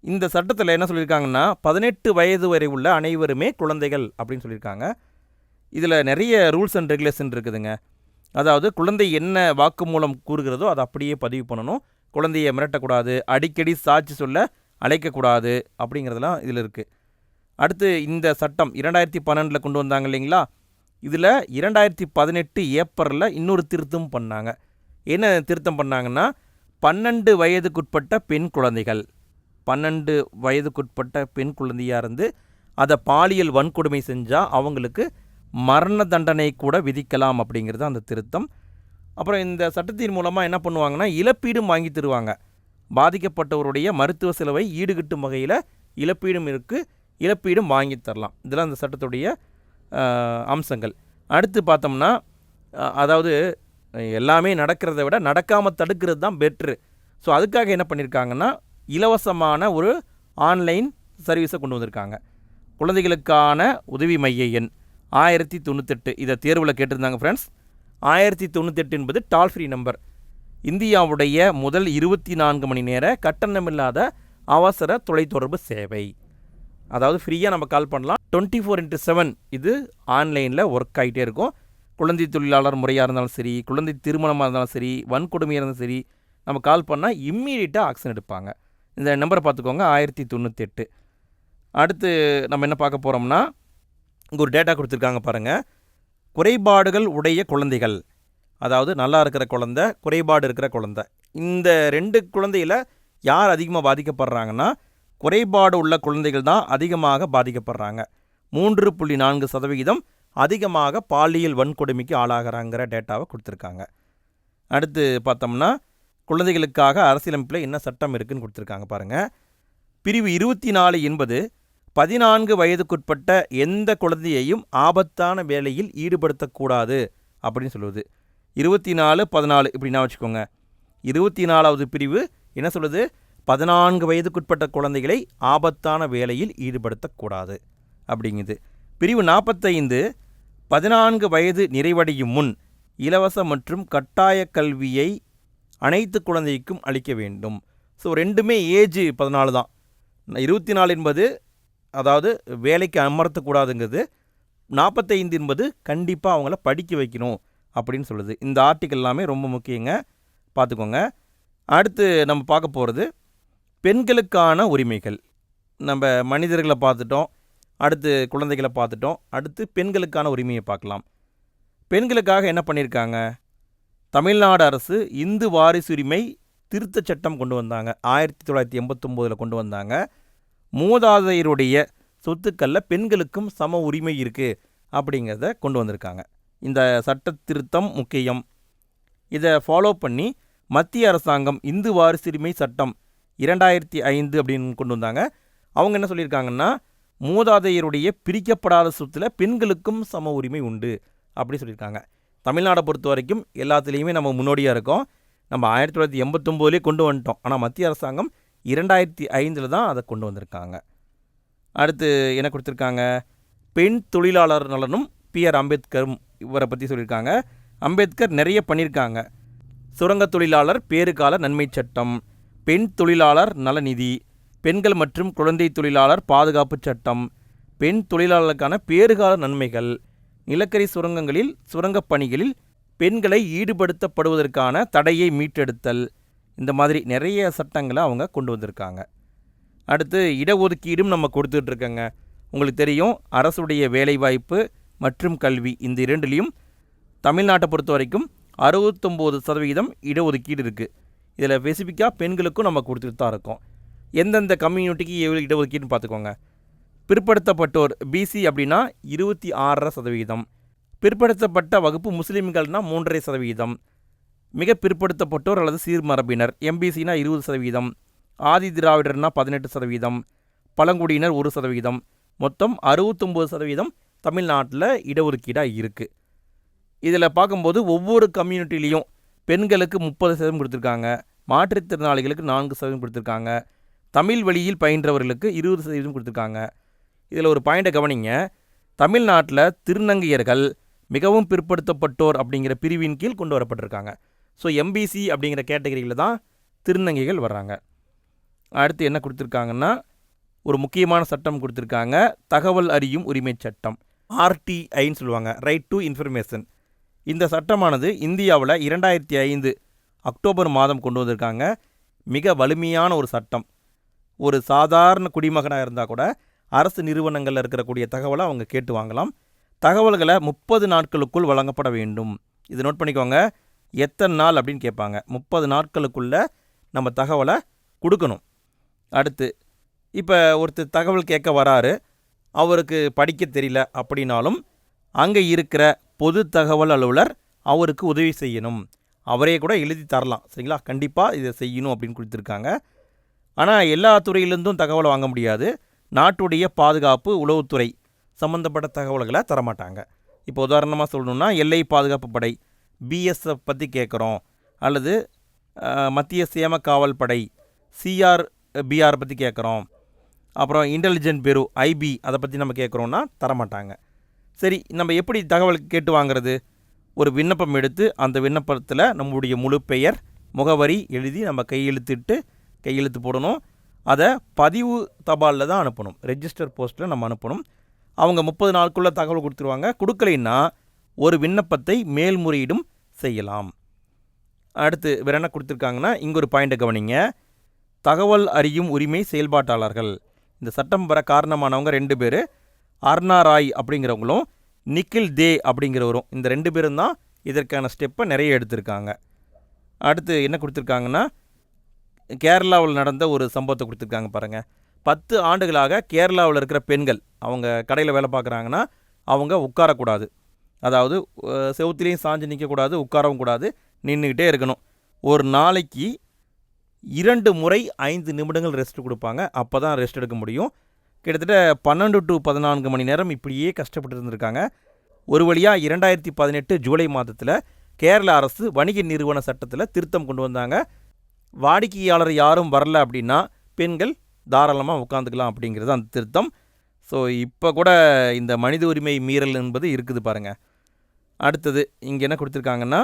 இந்த சட்டத்தில் என்ன சொல்லியிருக்காங்கன்னா 18 வயது வரை உள்ள அனைவருமே குழந்தைகள் அப்படின்னு சொல்லியிருக்காங்க. இதில் நிறைய ரூல்ஸ் அண்ட் ரெகுலேஷன் இருக்குதுங்க. அதாவது குழந்தை என்ன வாக்குமூலம் கூறுகிறதோ அதை அப்படியே பதிவு பண்ணணும். குழந்தையை மிரட்டக்கூடாது, அடிக்கடி சாட்சி சொல்ல அழைக்கக்கூடாது அப்படிங்கிறதெல்லாம் இதில் இருக்குது. அடுத்து இந்த சட்டம் 2012 கொண்டு வந்தாங்க இல்லைங்களா? இதில் 2018 ஏப்ரலில் இன்னொரு திருத்தம் பண்ணாங்க. என்ன திருத்தம் பண்ணாங்கன்னா 12 வயதுக்குட்பட்ட பெண் குழந்தைகள் 12 வயதுக்குட்பட்ட பெண் குழந்தையாக இருந்து அதை பாலியல் வன்கொடுமை செஞ்சால் அவங்களுக்கு மரண தண்டனை கூட விதிக்கலாம் அப்படிங்கிறது அந்த திருத்தம். அப்புறம் இந்த சட்டத்தின் மூலமாக என்ன பண்ணுவாங்கன்னா இழப்பீடும் வாங்கி தருவாங்க. பாதிக்கப்பட்டவருடைய மருத்துவ செலவை ஈடுகட்டும் வகையில் இழப்பீடும் வாங்கி தரலாம். இதெல்லாம் அந்த சட்டத்துடைய அம்சங்கள். அடுத்து பார்த்தோம்னா அதாவது எல்லாமே நடக்கிறத விட நடக்காமல் தடுக்கிறது தான் பெட்ரு. ஸோ அதுக்காக என்ன பண்ணியிருக்காங்கன்னா இலவசமான ஒரு ஆன்லைன் சர்வீஸை கொண்டு வந்திருக்காங்க. குழந்தைகளுக்கான உதவி மைய எண் 1098. இதை தேர்வில் கேட்டிருந்தாங்க ஃப்ரெண்ட்ஸ். 1098 என்பது டால் ஃப்ரீ நம்பர். இந்தியாவுடைய முதல் 24 மணி நேர கட்டணமில்லாத அவசர தொலைத்தொடர்பு சேவை. அதாவது ஃப்ரீயாக நம்ம கால் பண்ணலாம். 24/7 இது ஆன்லைனில் ஒர்க் ஆகிட்டே இருக்கும். குழந்தை தொழிலாளர் முறையாக இருந்தாலும் சரி, குழந்தை திருமணமாக இருந்தாலும் சரி, வன்கொடுமையாக இருந்தாலும் சரி, நம்ம கால் பண்ணால் இம்மீடியட்டாக ஆக்ஷன் எடுப்பாங்க. இந்த நம்பரை பார்த்துக்கோங்க, 1098. அடுத்து நம்ம என்ன பார்க்க போகிறோம்னா இங்கே ஒரு டேட்டா கொடுத்துருக்காங்க பாருங்கள். குறைபாடுகள் உடைய குழந்தைகள், அதாவது நல்லா இருக்கிற குழந்தை, குறைபாடு இருக்கிற குழந்தை, இந்த 2 குழந்தையில் யார் அதிகமாக பாதிக்கப்படுறாங்கன்னா குறைபாடு உள்ள குழந்தைகள் தான் அதிகமாக பாதிக்கப்படுறாங்க. 3.4% அதிகமாக பாலியல் வன்கொடுமைக்கு ஆளாகிறாங்கிற டேட்டாவை கொடுத்துருக்காங்க. அடுத்து பார்த்தோம்னா குழந்தைகளுக்காக அரசியலமைப்பில் என்ன சட்டம் இருக்குதுன்னு கொடுத்துருக்காங்க பாருங்கள். பிரிவு 24 என்பது 14 வயதுக்குட்பட்ட எந்த குழந்தையையும் ஆபத்தான வேலையில் ஈடுபடுத்தக்கூடாது அப்படின்னு சொல்லுவது. 24/14 இப்படின்னா வச்சுக்கோங்க. 24வது பிரிவு என்ன சொல்லுது? 14 வயதுக்குட்பட்ட குழந்தைகளை ஆபத்தான வேலையில் ஈடுபடுத்தக்கூடாது அப்படிங்குது. பிரிவு 45 14 வயது நிறைவடையும் முன் இலவச மற்றும் கட்டாய கல்வியை அனைத்து குழந்தைக்கும் அளிக்க வேண்டும். ஸோ ரெண்டுமே ஏஜ் 14 தான். 24 என்பது அதாவது வேலைக்கு அமர்த்தக்கூடாதுங்கிறது, 45 என்பது கண்டிப்பாக அவங்கள படிக்க வைக்கணும் அப்படின்னு சொல்லுது. இந்த ஆர்டிக்கல் எல்லாமே ரொம்ப முக்கியங்க, பார்த்துக்கோங்க. அடுத்து நம்ம பார்க்க போகிறது பெண்களுக்கான உரிமைகள். நம்ம மனிதர்களை பார்த்துட்டோம், அடுத்து குழந்தைகளை பார்த்துட்டோம், அடுத்து பெண்களுக்கான உரிமையை பார்க்கலாம். பெண்களுக்காக என்ன பண்ணியிருக்காங்க? தமிழ்நாடு அரசு இந்து வாரிசுரிமை திருத்த சட்டம் கொண்டு வந்தாங்க. 1989 கொண்டு வந்தாங்க. மூதாதையருடைய சொத்துக்களில் பெண்களுக்கும் சம உரிமை இருக்குது அப்படிங்கிறத கொண்டு வந்திருக்காங்க. இந்த சட்ட திருத்தம் முக்கியம். இதை ஃபாலோ பண்ணி மத்திய அரசாங்கம் இந்து வாரிசுரிமை சட்டம் 2005 அப்படின்னு கொண்டு வந்தாங்க. அவங்க என்ன சொல்லியிருக்காங்கன்னா மூதாதையருடைய பிரிக்கப்படாத சொத்தில் பெண்களுக்கும் சம உரிமை உண்டு அப்படி சொல்லியிருக்காங்க. தமிழ்நாடை பொறுத்த வரைக்கும் எல்லாத்துலேயுமே நம்ம முன்னோடியாக இருக்கோம். நம்ம 1989 கொண்டு வந்துட்டோம். ஆனால் மத்திய அரசாங்கம் 2005 தான் அதை கொண்டு வந்திருக்காங்க. அடுத்து என்ன கொடுத்துருக்காங்க, பெண் தொழிலாளர் நலனும் பி.ஆர். அம்பேத்கரும் இவரை பற்றி சொல்லியிருக்காங்க. அம்பேத்கர் நிறைய பண்ணியிருக்காங்க. சுரங்க தொழிலாளர் பேறுகால நன்மை சட்டம், பெண் தொழிலாளர் நலநிதி, பெண்கள் மற்றும் குழந்தை தொழிலாளர் பாதுகாப்பு சட்டம், பெண் தொழிலாளருக்கான பேறுகால நன்மைகள், நிலக்கரி சுரங்கங்களில் சுரங்கப் பணிகளில் பெண்களை ஈடுபடுத்தப்படுவதற்கான தடையை மீட்டெடுத்தல், இந்த மாதிரி நிறைய சட்டங்களை அவங்க கொண்டு வந்திருக்காங்க. அடுத்து இடஒதுக்கீடும் நம்ம கொடுத்துட்ருக்கோங்க. உங்களுக்கு தெரியும், அரசுடைய வேலைவாய்ப்பு மற்றும் கல்வி இந்த இரண்டுலேயும் தமிழ்நாட்டை பொறுத்த வரைக்கும் 69% இடஒதுக்கீடு இருக்குது. இதில் ஸ்பெசிஃபிக்காக பெண்களுக்கும் நம்ம கொடுத்துட்டு தான் இருக்கோம். எந்தெந்த கம்யூனிட்டிக்கு எவ்வளோ இடஒதுக்கீடுன்னு பார்த்துக்கோங்க. பிற்படுத்தப்பட்டோர் பிசி அப்படின்னா 26%, பிற்படுத்தப்பட்ட வகுப்பு முஸ்லீம்கள்னால் 3.5%, மிக பிற்படுத்தப்பட்டோர் அல்லது சீர்மரபினர் எம்பிசினா 20%, ஆதி திராவிடர்னா 18%, பழங்குடியினர் 1%, மொத்தம் 69% தமிழ்நாட்டில் இடஒதுக்கீடாக இருக்குது. இதில் பார்க்கும்போது ஒவ்வொரு கம்யூனிட்டிலையும் பெண்களுக்கு 30% கொடுத்துருக்காங்க, மாற்றுத்திறனாளிகளுக்கு 4% கொடுத்துருக்காங்க, தமிழ் வழியில் பயின்றவர்களுக்கு 20% கொடுத்துருக்காங்க. இதில் ஒரு பாயிண்டை கவனிங்க, தமிழ்நாட்டில் திருநங்கையர்கள் மிகவும் பிற்படுத்தப்பட்டோர் அப்படிங்கிற பிரிவின் கீழ் கொண்டு வரப்பட்டிருக்காங்க. ஸோ எம்பிசி அப்படிங்கிற கேட்டகரியில் தான் திருநங்கைகள் வர்றாங்க. அடுத்து என்ன கொடுத்துருக்காங்கன்னா, ஒரு முக்கியமான சட்டம் கொடுத்துருக்காங்க, தகவல் அறியும் உரிமை சட்டம், ஆர்டிஐன்னு சொல்லுவாங்க, ரைட் டு இன்ஃபர்மேஷன். இந்த சட்டமானது இந்தியாவில் 2005 அக்டோபர் மாதம் கொண்டு வந்திருக்காங்க. மிக வலிமையான ஒரு சட்டம். ஒரு சாதாரண குடிமகனாக இருந்தால் கூட அரசு நிறுவனங்களில் இருக்கக்கூடிய தகவலை அவங்க கேட்டு வாங்கலாம். தகவல்களை 30 நாட்களுக்குள் வழங்கப்பட வேண்டும். இது நோட் பண்ணிக்கோங்க. எத்தனை நாள் அப்படின்னு கேட்பாங்க. 30 நாட்களுக்குள்ளே நம்ம தகவலை கொடுக்கணும். அடுத்து இப்போ ஒருத்தர் தகவல் கேட்க வராரு, அவருக்கு படிக்க தெரியல அப்படின்னாலும் அங்கே இருக்கிற பொது தகவல் அலுவலர் அவருக்கு உதவி செய்யணும். அவரே கூட எழுதி தரலாம். சரிங்களா? கண்டிப்பாக இதை செய்யணும் அப்படின்னு கொடுத்துருக்காங்க. ஆனால் எல்லா துறையிலேருந்தும் தகவலை வாங்க முடியாது. நாட்டுடைய பாதுகாப்பு, உளவுத்துறை சம்மந்தப்பட்ட தகவல்களை தரமாட்டாங்க. இப்போ உதாரணமாக சொல்லணுன்னா, எல்லை பாதுகாப்பு படை பிஎஸ்எஃப் பற்றி கேட்குறோம், அல்லது மத்திய சேம காவல் படை சிஆர்பிஆர் பற்றி கேட்குறோம், அப்புறம் இன்டெலிஜென்ட் பியூரோ ஐபி அதை பற்றி நம்ம கேட்குறோன்னா தரமாட்டாங்க. சரி, நம்ம எப்படி தகவல் கேட்டு வாங்கிறது? ஒரு விண்ணப்பம் எடுத்து அந்த விண்ணப்பத்தில் நம்முடைய முழு பெயர், முகவரி எழுதி நம்ம கையெழுத்து போடணும். அதை பதிவு தபாலில் தான் அனுப்பணும், ரெஜிஸ்டர் போஸ்ட்டில் நம்ம அனுப்பணும். அவங்க 30 நாளுக்குள்ளே தகவல் கொடுத்துருவாங்க. கொடுக்கலைன்னா ஒரு விண்ணப்பத்தை மேல்முறையீடும் செய்யலாம். அடுத்து வேறு என்ன கொடுத்துருக்காங்கன்னா, இங்கே ஒரு பாயிண்ட்டை கவனிங்க, தகவல் அறியும் உரிமை செயல்பாட்டாளர்கள். இந்த சட்டம் பெற காரணமானவங்க 2 பேர், அர்னா ராய் அப்படிங்கிறவங்களும் நிக்கில் தே அப்படிங்கிறவரும். இந்த 2 பேரும் தான் இதற்கான ஸ்டெப்பை நிறைய எடுத்திருக்காங்க. அடுத்து என்ன கொடுத்துருக்காங்கன்னா, கேரளாவில் நடந்த ஒரு சம்பவத்தை கொடுத்துருக்காங்க பாருங்கள். 10 ஆண்டுகளாக கேரளாவில் இருக்கிற பெண்கள், அவங்க கடையில் வேலை பார்க்குறாங்கன்னா அவங்க உட்காரக்கூடாது. அதாவது செவுத்துலேயும் சாஞ்சு நிற்கக்கூடாது, உட்காரவும் கூடாது, நின்றுக்கிட்டே இருக்கணும். ஒரு நாளைக்கு 2 முறை 5 நிமிடங்கள் ரெஸ்ட் கொடுப்பாங்க. அப்போ தான் ரெஸ்ட் எடுக்க முடியும். கிட்டத்தட்ட 12 to 14 மணி நேரம் இப்படியே கஷ்டப்பட்டு இருந்திருக்காங்க. ஒரு வழியாக 2018 ஜூலை மாதத்தில் கேரள அரசு வணிக நிறுவன சட்டத்தில் திருத்தம் கொண்டு வந்தாங்க. வாடிக்கையாளர் யாரும் வரல அப்படின்னா பெண்கள் தாராளமாக உட்காந்துக்கலாம் அப்படிங்கிறது அந்த திருத்தம். ஸோ இப்போ கூட இந்த மனித உரிமை மீறல் என்பது இருக்குது பாருங்கள். அடுத்தது இங்கே என்ன கொடுத்துருக்காங்கன்னா,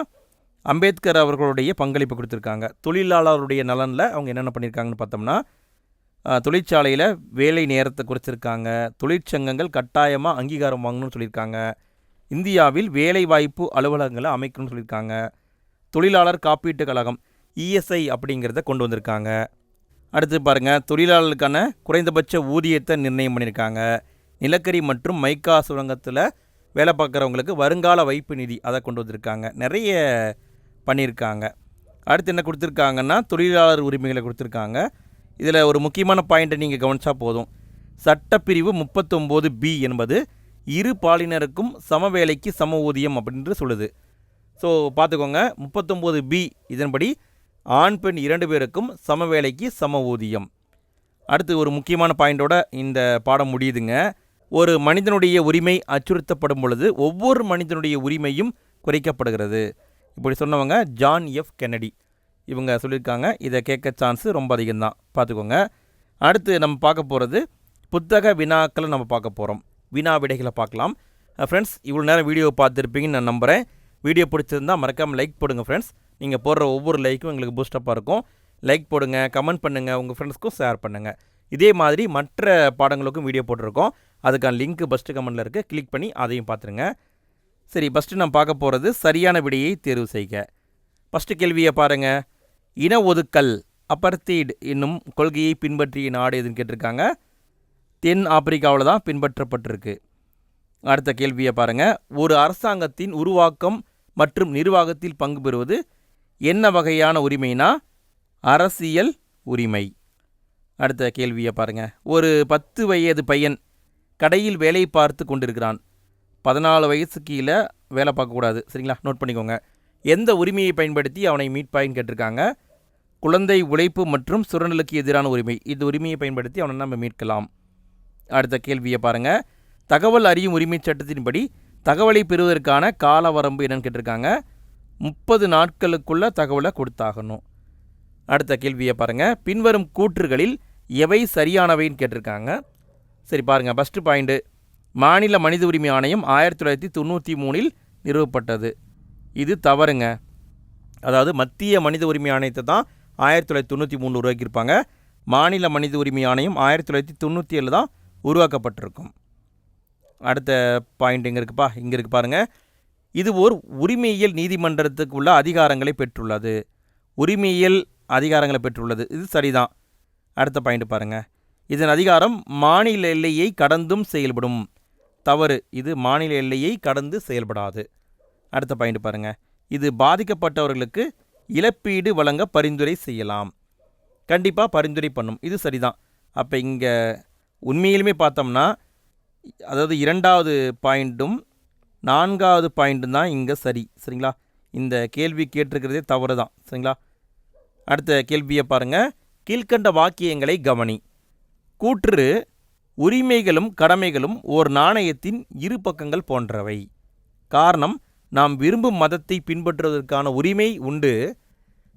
அம்பேத்கர் அவர்களுடைய பங்களிப்பு கொடுத்துருக்காங்க. தொழிலாளருடைய நலனில் அவங்க என்னென்ன பண்ணியிருக்காங்கன்னு பார்த்தோம்னா, தொழிற்சாலையில் வேலை நேரத்தை குறைச்சிருக்காங்க, தொழிற்சங்கங்கள் கட்டாயமாக அங்கீகாரம் வாங்கணும்னு சொல்லியிருக்காங்க, இந்தியாவில் வேலை வாய்ப்பு அலுவலகங்களை அமைக்கணும்னு சொல்லியிருக்காங்க, தொழிலாளர் காப்பீட்டு கழகம் இஎஸ்ஐ அப்படிங்கிறத கொண்டு வந்திருக்காங்க. அடுத்து பாருங்கள், தொழிலாளர்களுக்கான குறைந்தபட்ச ஊதியத்தை நிர்ணயம் பண்ணியிருக்காங்க. நிலக்கரி மற்றும் மைக்கா சுரங்கத்தில் வேலை பார்க்குறவங்களுக்கு வருங்கால வைப்பு நிதி அதை கொண்டு வந்திருக்காங்க. நிறைய பண்ணியிருக்காங்க. அடுத்து என்ன கொடுத்துருக்காங்கன்னா, தொழிலாளர் உரிமைகளை கொடுத்துருக்காங்க. இதில் ஒரு முக்கியமான பாயிண்ட்டை நீங்கள் கவனித்தா போதும். சட்டப்பிரிவு 39B என்பது இரு பாலினருக்கும் சம வேலைக்கு சம ஊதியம் அப்படின்ட்டு சொல்லுது. ஸோ பார்த்துக்கோங்க, 39B இதன்படி ஆண் பெண் 2 பேருக்கும் சம வேலைக்கு சம ஊதியம். அடுத்து ஒரு முக்கியமான பாயிண்டோட இந்த பாடம் முடியுதுங்க. ஒரு மனிதனுடைய உரிமை அச்சுறுத்தப்படும் பொழுது ஒவ்வொரு மனிதனுடைய உரிமையும் குறைக்கப்படுகிறது. இப்படி சொன்னவங்க ஜான் எஃப் கென்னடி. இவங்க சொல்லியிருக்காங்க. இதை கேட்க சான்ஸு ரொம்ப அதிகம்தான், பார்த்துக்கோங்க. அடுத்து நம்ம பார்க்க போகிறது புத்தக வினாக்களை நம்ம பார்க்க போகிறோம். வினா விடைகளை பார்க்கலாம். ஃப்ரெண்ட்ஸ், இவ்வளோ நேரம் வீடியோ பார்த்துருப்பீங்கன்னு நான் நம்புகிறேன். வீடியோ பிடிச்சிருந்தால் மறக்காமல் லைக் போடுங்க ஃப்ரெண்ட்ஸ். நீங்கள் போடுற ஒவ்வொரு லைக்கும் எங்களுக்கு பூஸ்டப்பாக இருக்கும். லைக் போடுங்க, கமெண்ட் பண்ணுங்கள், உங்கள் ஃப்ரெண்ட்ஸ்க்கும் ஷேர் பண்ணுங்கள். இதே மாதிரி மற்ற பாடங்களுக்கும் வீடியோ போட்டிருக்கோம். அதுக்கான லிங்க்கு ஃபஸ்ட்டு கமெண்ட்டில் இருக்குது, கிளிக் பண்ணி அதையும் பார்த்துருங்க. சரி, ஃபஸ்ட்டு நான் பார்க்க போகிறது சரியான விடையை தேர்வு செய்க. ஃபஸ்ட்டு கேள்வியை பாருங்கள். இன ஒதுக்கல் அபர்த்தீட் என்னும் கொள்கையை பின்பற்றிய நாடு எதுன்னு கேட்டிருக்காங்க. தென் ஆப்பிரிக்காவில் தான் பின்பற்றப்பட்டிருக்கு. அடுத்த கேள்வியை பாருங்கள். ஒரு அரசாங்கத்தின் உருவாக்கம் மற்றும் நிர்வாகத்தில் பங்கு பெறுவது என்ன வகையான உரிமைனா அரசியல் உரிமை. அடுத்த கேள்வியை பாருங்கள். ஒரு 10 வயது பையன் கடையில் வேலை பார்த்து கொண்டிருக்கிறான். 14 வயசு கீழே வேலை பார்க்கக்கூடாது, சரிங்களா? நோட் பண்ணிக்கோங்க. எந்த உரிமையை பயன்படுத்தி அவனை மீட்பாயின்னு கேட்டிருக்காங்க. குழந்தை உழைப்பு மற்றும் சுரண்டலுக்கு எதிரான உரிமை. இந்த உரிமையை பயன்படுத்தி அவனை நம்ம மீட்கலாம். அடுத்த கேள்வியை பாருங்கள். தகவல் அறியும் உரிமை சட்டத்தின்படி தகவலை பெறுவதற்கான கால வரம்பு என்னன்னு கேட்டிருக்காங்க. 30 நாட்களுக்குள்ள தகவலை கொடுத்தாகணும். அடுத்த கேள்வியை பாருங்கள். பின்வரும் கூற்றுகளில் எவை சரியானவைன்னு கேட்டிருக்காங்க. சரி பாருங்கள். ஃபஸ்ட்டு பாயிண்ட்டு, மாநில மனித உரிமை ஆணையம் 1993 நிறுவப்பட்டது. இது தவறுங்க. அதாவது மத்திய மனித உரிமை ஆணையத்தை தான் 1993 உருவாக்கியிருப்பாங்க. மாநில மனித உரிமை ஆணையம் 1997 தான் உருவாக்கப்பட்டிருக்கும். அடுத்த பாயிண்ட் எங்கே இருக்குப்பா? இங்கே இருக்குது பாருங்கள். இது ஓர் உரிமையியல் நீதிமன்றத்துக்கு உள்ள அதிகாரங்களை பெற்றுள்ளது. உரிமையியல் அதிகாரங்களை பெற்றுள்ளது, இது சரிதான். அடுத்த பாயிண்ட் பாருங்கள். இதன் அதிகாரம் மாநில எல்லையை கடந்தும் செயல்படும். தவறு, இது மாநில எல்லையை கடந்து செயல்படாது. அடுத்த பாயிண்ட் பாருங்கள். இது பாதிக்கப்பட்டவர்களுக்கு இழப்பீடு வழங்க பரிந்துரை செய்யலாம். கண்டிப்பாக பரிந்துரை பண்ணும், இது சரிதான். அப்போ இங்கே உண்மையிலுமே பார்த்தோம்னா, அதாவது 2வது பாயிண்ட்டும் 4வது பாயிண்ட்டும் தான் இங்கே சரி, சரிங்களா? இந்த கேள்வி கேட்டிருக்கிறதே தவறு தான், சரிங்களா? அடுத்த கேள்வியை பாருங்கள். கீழ்கண்ட வாக்கியங்களை கவனி. கூற்று உரிமைகளும் கடமைகளும் ஓர் நாணயத்தின் இரு பக்கங்கள் போன்றவை. காரணம், நாம் விரும்பும் மதத்தை பின்பற்றுவதற்கான உரிமை உண்டு.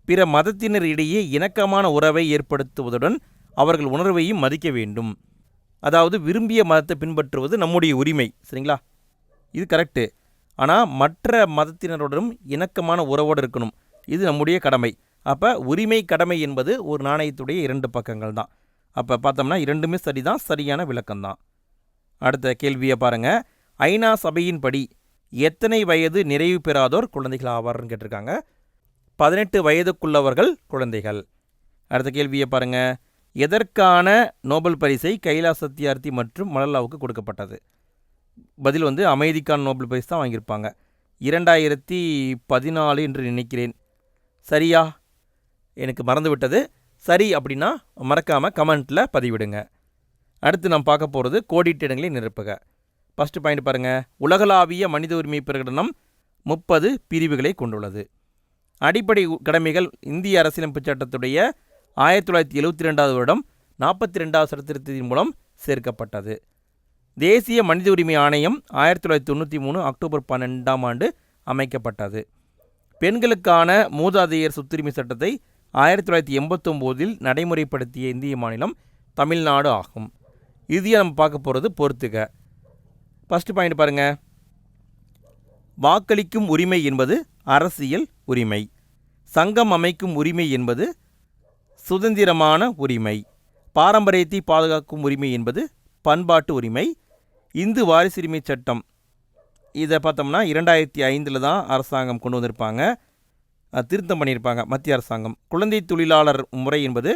பிற மதத்தினர் இடையே இணக்கமான உறவை ஏற்படுத்துவதுடன் அவர்கள் உணர்வையும் மதிக்க வேண்டும். அதாவது விரும்பிய மதத்தை பின்பற்றுவது நம்முடைய உரிமை, சரிங்களா? இது கரெக்டு. ஆனால் மற்ற மதத்தினருடனும் இணக்கமான உறவோடு இருக்கணும், இது நம்முடைய கடமை. அப்போ உரிமை கடமை என்பது ஒரு நாணயத்துடைய 2 பக்கங்கள் தான். அப்போ பார்த்தோம்னா இரண்டுமே சரிதான், சரியான விளக்கம்தான். அடுத்த கேள்வியை பாருங்கள். ஐநா சபையின்படி எத்தனை வயது நிறைவு பெறாதோர் குழந்தைகள் ஆவார்னு கேட்டிருக்காங்க. 18 வயதுக்குள்ளவர்கள் குழந்தைகள். அடுத்த கேள்வியை பாருங்கள். எதற்கான நோபல் பரிசை கைலாஷ் சத்யார்த்தி மற்றும் மலலாவுக்கு கொடுக்கப்பட்டது? பதில் அமைதிக்கான நோபல் பரிசு தான் வாங்கியிருப்பாங்க. 2014 என்று நினைக்கிறேன். சரியா? எனக்கு மறந்துவிட்டது. சரி அப்படின்னா மறக்காமல் கமெண்ட்டில் பதிவிடுங்க. அடுத்து நாம் பார்க்க போகிறது கோடிட்ட இடங்களை நிரப்புக. ஃபஸ்ட்டு பாயிண்ட் பாருங்கள். உலகளாவிய மனித உரிமை பிரகடனம் 30 பிரிவுகளை கொண்டுள்ளது. அடிப்படை கடமைகள் இந்திய அரசியலமைப்பு சட்டத்துடைய 1972 வருடம் 42வது சட்டத்திருத்தத்தின் மூலம் சேர்க்கப்பட்டது. தேசிய மனித உரிமை ஆணையம் 1993 அக்டோபர் 12ஆம் ஆண்டு அமைக்கப்பட்டது. பெண்களுக்கான மூதாதையர் சொத்துரிமை சட்டத்தை 1989 நடைமுறைப்படுத்திய இந்திய மாநிலம் தமிழ்நாடு ஆகும். இறுதியாக நம்ம பார்க்க போகிறது பொறுத்துக. ஃபஸ்ட்டு பாயிண்ட் பாருங்கள். வாக்களிக்கும் உரிமை என்பது அரசியல் உரிமை. சங்கம் அமைக்கும் உரிமை என்பது சுதந்திரமான உரிமை. பாரம்பரியத்தை பாதுகாக்கும் உரிமை என்பது பண்பாட்டு உரிமை. இந்து வாரிசுரிமை சட்டம் இதை பார்த்தோம்னா 2005 தான் அரசாங்கம் கொண்டு வந்திருப்பாங்க, திருத்தம் பண்ணியிருப்பாங்க மத்திய அரசாங்கம். குழந்தை தொழிலாளர் முறை என்பது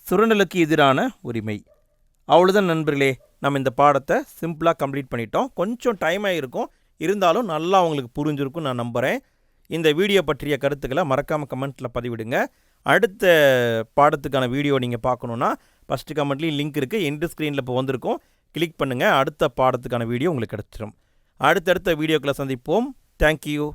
சுரண்டலுக்கு எதிரான உரிமை. அவ்வளோதான் நண்பர்களே, நம்ம இந்த பாடத்தை சிம்பிளாக கம்ப்ளீட் பண்ணிட்டோம். கொஞ்சம் டைமாக இருக்கும், இருந்தாலும் நல்லா உங்களுக்கு புரிஞ்சிருக்கும் நான் நம்புகிறேன். இந்த வீடியோ பற்றிய கருத்துக்களை மறக்காமல் கமெண்ட்டில் பதிவிடுங்க. அடுத்த பாடத்துக்கான வீடியோ நீங்கள் பார்க்கணுன்னா ஃபஸ்ட்டு கமெண்ட்லேயும் லிங்க் இருக்குது, எண்டு ஸ்க்ரீனில் இப்போ வந்திருக்கும், கிளிக் பண்ணுங்கள். அடுத்த பாடத்துக்கான வீடியோ உங்களுக்கு கிடச்சிடும். அடுத்தடுத்த வீடியோக்களை சந்திப்போம். தேங்க்யூ.